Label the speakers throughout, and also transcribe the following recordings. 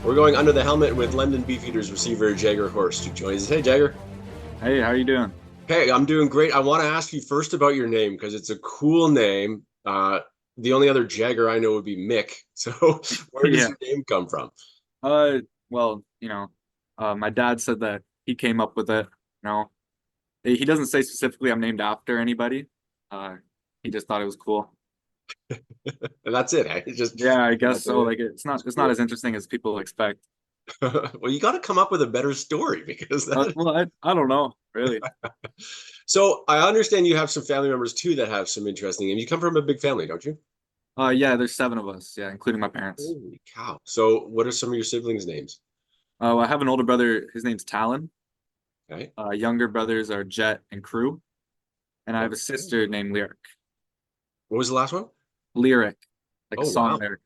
Speaker 1: We're going under the helmet with London Beefeaters receiver Jagger Horst, who joins us. Hey, Jagger.
Speaker 2: Hey, how you doing?
Speaker 1: Hey, I'm doing great. I want to ask you first about your name because it's a cool name. The only other Jagger I know would be Mick. So, where does
Speaker 2: Yeah.
Speaker 1: your name come from?
Speaker 2: Uh, well, my dad said that he came up with it. He doesn't say specifically I'm named after anybody. Uh, he just thought it was cool.
Speaker 1: And that's it. Eh? It's just
Speaker 2: Yeah, I guess
Speaker 1: that's
Speaker 2: so.
Speaker 1: it.
Speaker 2: Like it's not
Speaker 1: Cool.
Speaker 2: as interesting as people expect.
Speaker 1: Well, you got to come up with a better story because that.
Speaker 2: I don't know, really.
Speaker 1: So, I understand you have some family members too that have some interesting names. You come from a big family, don't you?
Speaker 2: Yeah, there's seven of us. Yeah, including my parents.
Speaker 1: Holy cow! So, what are some of your siblings' names?
Speaker 2: I have an older brother. His name's Talon.
Speaker 1: Okay.
Speaker 2: Younger brothers are Jet and Crew, and I have a
Speaker 1: Okay.
Speaker 2: sister named Lyric.
Speaker 1: What was the last one?
Speaker 2: Lyric, like a
Speaker 1: Oh
Speaker 2: song
Speaker 1: wow.
Speaker 2: lyric.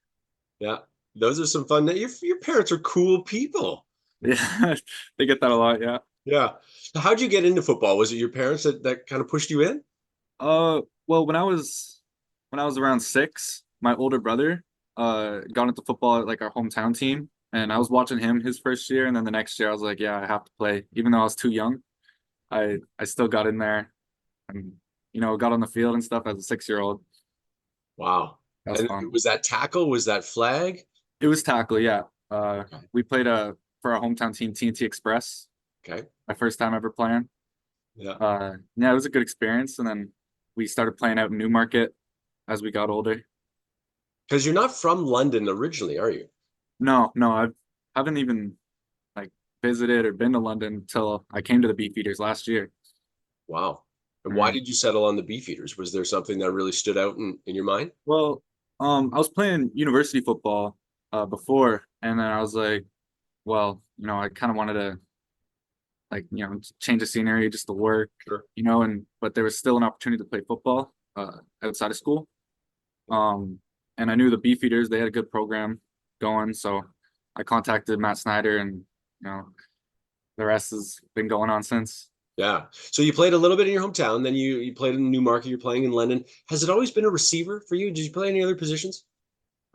Speaker 1: Yeah, those are some fun. Your parents are cool people.
Speaker 2: Yeah, they get that a lot. Yeah.
Speaker 1: Yeah. So how'd you get into football? Was it your parents that kind of pushed you in?
Speaker 2: Well, when I was around six, my older brother got into football at like our hometown team, and I was watching him his first year, and then the next year I was like, yeah, I have to play, even though I was too young. I still got in there and got on the field and stuff as a 6 year old.
Speaker 1: Wow.
Speaker 2: That was
Speaker 1: And
Speaker 2: fun.
Speaker 1: was that tackle? Was that flag?
Speaker 2: It was tackle, yeah.
Speaker 1: Okay.
Speaker 2: We played for our hometown team, TNT Express.
Speaker 1: Okay.
Speaker 2: My first time ever playing.
Speaker 1: Yeah.
Speaker 2: Yeah, it was a good experience, and then we started playing out in Newmarket as we got older.
Speaker 1: Because you're not from London originally, are you?
Speaker 2: No, no, haven't even like visited or been to London until I came to the Beefeaters last year.
Speaker 1: Wow. And why
Speaker 2: Mm.
Speaker 1: did you settle on the Beefeaters? Was there something that really stood out in your mind?
Speaker 2: Well, I was playing university football before, and then I was like, well, I kind of wanted to change the scenery, just to work,
Speaker 1: Sure.
Speaker 2: and but there was still an opportunity to play football outside of school. Um, and I knew the Beefeaters, they had a good program going, so I contacted Matt Snyder, and the rest has been going on since.
Speaker 1: Yeah. So you played a little bit in your hometown, then you played in Newmarket, you're playing in London. Has it always been a receiver for you? Did you play any other positions?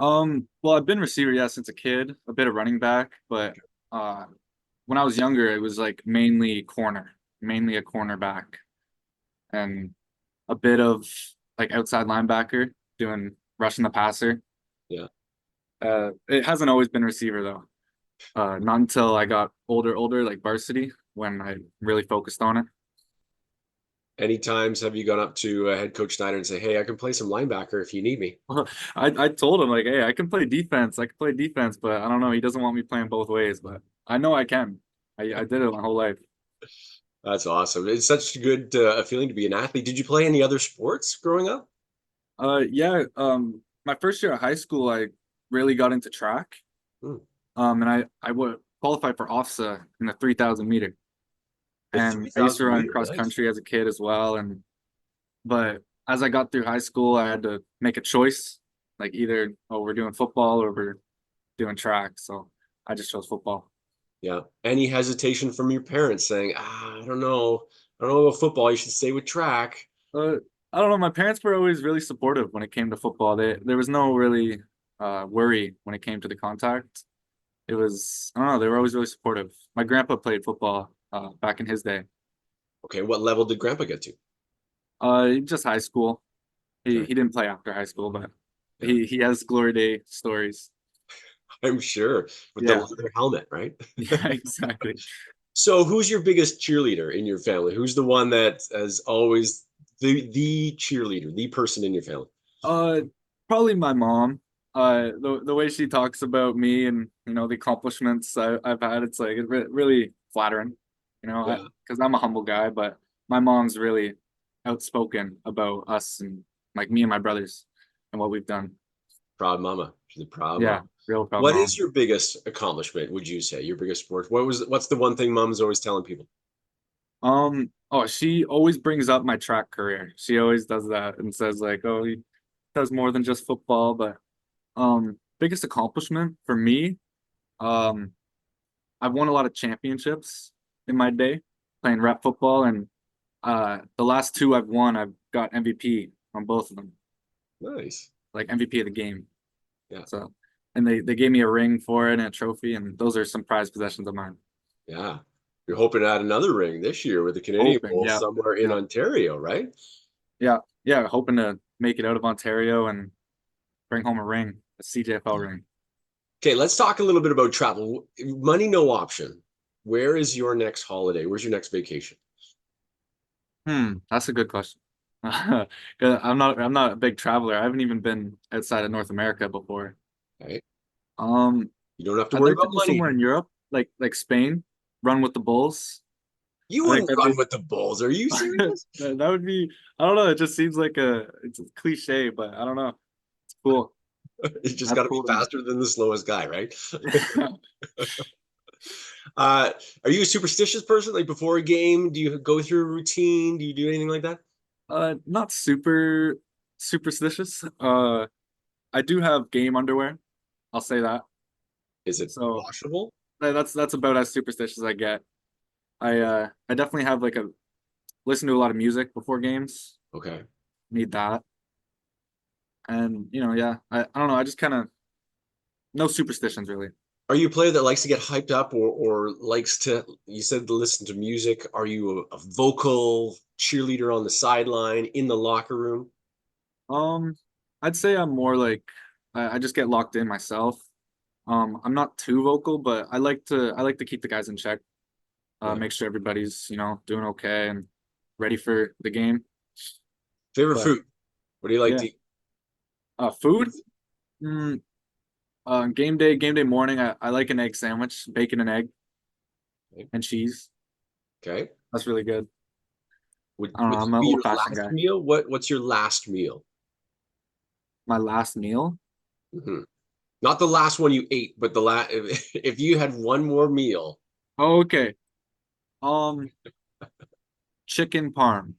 Speaker 2: Well, I've been receiver, yeah, since a kid, a bit of running back, but uh, when I was younger, it was like mainly a cornerback, and a bit of like outside linebacker doing rushing the passer.
Speaker 1: Yeah.
Speaker 2: It hasn't always been receiver though. Not until I got older, like varsity, when I really focused on it.
Speaker 1: Any times have you gone up to head coach Snyder and say, "Hey, I can play some linebacker if you need me"?
Speaker 2: I told him like, hey, I can play defense. I can play defense, but I don't know. He doesn't want me playing both ways, but I know I can. I did it my whole life.
Speaker 1: That's awesome. It's such a good a feeling to be an athlete. Did you play any other sports growing up?
Speaker 2: Yeah. My first year of high school, I really got into track.
Speaker 1: Hmm.
Speaker 2: And I would qualify for OFSA in the 3,000 meter.
Speaker 1: The
Speaker 2: And I used to
Speaker 1: 3,000
Speaker 2: run
Speaker 1: meter,
Speaker 2: cross
Speaker 1: nice.
Speaker 2: country as a kid as well. But as I got through high school, I had to make a choice, like either, oh, we're doing football or we're doing track. So I just chose football.
Speaker 1: Yeah. Any hesitation from your parents saying, I don't know about football. You should stay with track.
Speaker 2: Uh, I don't know. My parents were always really supportive when it came to football. There was no really worry when it came to the contact. It was, I don't know, they were always really supportive. My grandpa played football back in his day.
Speaker 1: Okay, what level did Grandpa get to?
Speaker 2: Just high school.
Speaker 1: Okay.
Speaker 2: He didn't play after high school, but
Speaker 1: Yeah,
Speaker 2: he has glory day stories.
Speaker 1: I'm sure with the
Speaker 2: Yeah,
Speaker 1: leather helmet, right?
Speaker 2: yeah, exactly.
Speaker 1: So, who's your biggest cheerleader in your family? Who's the one that is always the cheerleader, the person in your family?
Speaker 2: Uh, Probably my mom. The way she talks about me and the accomplishments I've had, it's like really flattering.
Speaker 1: Yeah,
Speaker 2: Because I'm a humble guy, but my mom's really outspoken about us and like me and my brothers and what we've done.
Speaker 1: proud mama. She's a proud
Speaker 2: Yeah,
Speaker 1: mom.
Speaker 2: real proud
Speaker 1: What is
Speaker 2: mom.
Speaker 1: your biggest accomplishment, would you say? Your biggest sport? What's the one thing mom's always telling people?
Speaker 2: Oh, she always brings up my track career. She always does that and says like, "Oh, he does more than just football." But biggest accomplishment for me, um, I've won a lot of championships in my day playing rep football, and the last two I've won, I've got MVP on both of them,
Speaker 1: Nice.
Speaker 2: like MVP of the game.
Speaker 1: Yeah.
Speaker 2: So and they gave me a ring for it and a trophy, and those are some prized possessions of mine.
Speaker 1: Yeah. You're hoping to add another ring this year with the Canadian
Speaker 2: Hoping,
Speaker 1: Bowl
Speaker 2: yeah,
Speaker 1: somewhere in
Speaker 2: yeah,
Speaker 1: Ontario, right?
Speaker 2: yeah, yeah. Hoping to make it out of Ontario and bring home a ring, a CJFL ring.
Speaker 1: Okay, let's talk a little bit about travel. Money no option. Where is your next holiday? Where's your next vacation?
Speaker 2: That's a good question. 'Cause I'm not a big traveler. I haven't even been outside of North America before.
Speaker 1: Okay.
Speaker 2: Um,
Speaker 1: You don't have to
Speaker 2: I'd
Speaker 1: worry
Speaker 2: like to
Speaker 1: about
Speaker 2: go
Speaker 1: money.
Speaker 2: somewhere in Europe, like Spain, run with the bulls.
Speaker 1: You
Speaker 2: I think
Speaker 1: wouldn't
Speaker 2: that'd
Speaker 1: run
Speaker 2: be
Speaker 1: with the Bulls. Are you serious?
Speaker 2: that would be, I don't know, it just seems like it's a cliche, but I don't know. It's cool.
Speaker 1: You just
Speaker 2: That's
Speaker 1: got to be
Speaker 2: cool to me.
Speaker 1: faster than the slowest guy, right? Uh, are you a superstitious person? Like before a game, do you go through a routine? Do you do anything like that?
Speaker 2: Not super superstitious. I do have game underwear. I'll say that.
Speaker 1: Is it
Speaker 2: So
Speaker 1: washable?
Speaker 2: that's about as superstitious as I get. I definitely have like a listen to a lot of music before games.
Speaker 1: Okay.
Speaker 2: Need that. And yeah, I don't know, I just kind of no superstitions really.
Speaker 1: Are you a player that likes to get hyped up or likes to, you said to listen to music? Are you a vocal cheerleader on the sideline, in the locker room?
Speaker 2: Um, I'd say I'm more like I just get locked in myself. I'm not too vocal, but I like to keep the guys in check.
Speaker 1: Yeah.
Speaker 2: Make sure everybody's, doing okay and ready for the game.
Speaker 1: Favorite
Speaker 2: But
Speaker 1: food? What do you like
Speaker 2: yeah,
Speaker 1: to eat?
Speaker 2: food. Mm, game day morning. I like an egg sandwich, bacon and egg
Speaker 1: Okay.
Speaker 2: and cheese.
Speaker 1: Okay.
Speaker 2: That's really good. I don't know.
Speaker 1: Would
Speaker 2: I'm
Speaker 1: this
Speaker 2: an
Speaker 1: be your
Speaker 2: old fashioned
Speaker 1: last
Speaker 2: guy.
Speaker 1: meal? What's your last meal?
Speaker 2: My last meal.
Speaker 1: Mhm. Not the last one you ate, but the last if you had one more meal,
Speaker 2: Oh, okay. Um, chicken parm.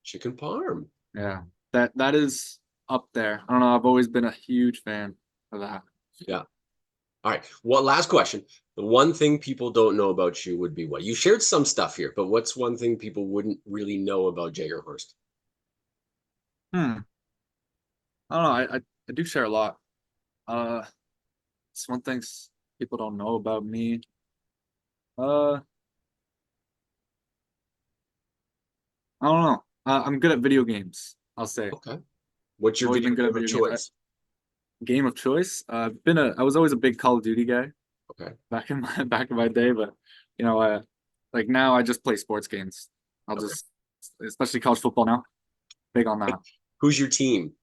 Speaker 1: chicken parm.
Speaker 2: Yeah, that is up there. I don't know. I've always been a huge fan of that.
Speaker 1: Yeah. All right. What last question? The one thing people don't know about you would be what? You shared some stuff here, but what's one thing people wouldn't really know about Jagger Horst?
Speaker 2: Hmm. I don't know. I do share a lot. Uh, it's one thing people don't know about me. Uh, I don't know. I'm good at video games. I'll say.
Speaker 1: Okay. What's your
Speaker 2: Always
Speaker 1: video
Speaker 2: been good at
Speaker 1: game of
Speaker 2: video games.
Speaker 1: choice?
Speaker 2: Game of choice. I was always a big Call of Duty guy
Speaker 1: Okay.
Speaker 2: back in my day, but like now I just play sports games. I'll
Speaker 1: Okay.
Speaker 2: just, especially college football now, big on that.
Speaker 1: Who's your team?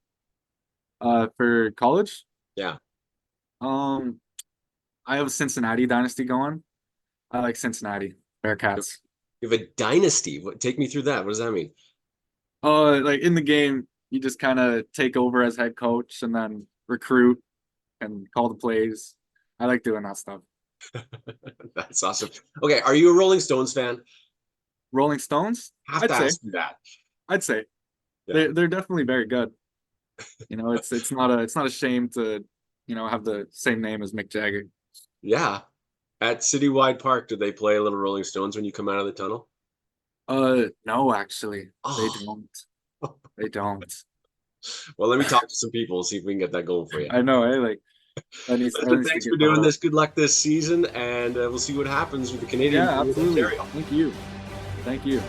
Speaker 2: For college,
Speaker 1: Yeah.
Speaker 2: um, I have a Cincinnati dynasty going. I like Cincinnati Bearcats.
Speaker 1: You have a dynasty. What, take me through that. What does that mean?
Speaker 2: Like in the game, you just kind of take over as head coach and then recruit and call the plays. I like doing that stuff.
Speaker 1: That's awesome. Okay. Are you a Rolling Stones fan?
Speaker 2: Rolling Stones,
Speaker 1: Have to
Speaker 2: I'd say,
Speaker 1: ask you that.
Speaker 2: I'd say
Speaker 1: Yeah.
Speaker 2: they're definitely very good. It's not a shame to, have the same name as Mick Jagger.
Speaker 1: Yeah. At Citywide Park, do they play a little Rolling Stones when you come out of the tunnel?
Speaker 2: No, actually, they
Speaker 1: Oh,
Speaker 2: don't. They don't.
Speaker 1: well, let me talk to some people, see if we can get that going for you.
Speaker 2: I know, eh? Like that
Speaker 1: Listen,
Speaker 2: needs to
Speaker 1: thanks for
Speaker 2: get brought
Speaker 1: doing
Speaker 2: up.
Speaker 1: this. Good luck this season, and we'll see what happens with the Canadian
Speaker 2: Yeah,
Speaker 1: Bowl in
Speaker 2: absolutely.
Speaker 1: Ontario.
Speaker 2: Thank you. Thank you.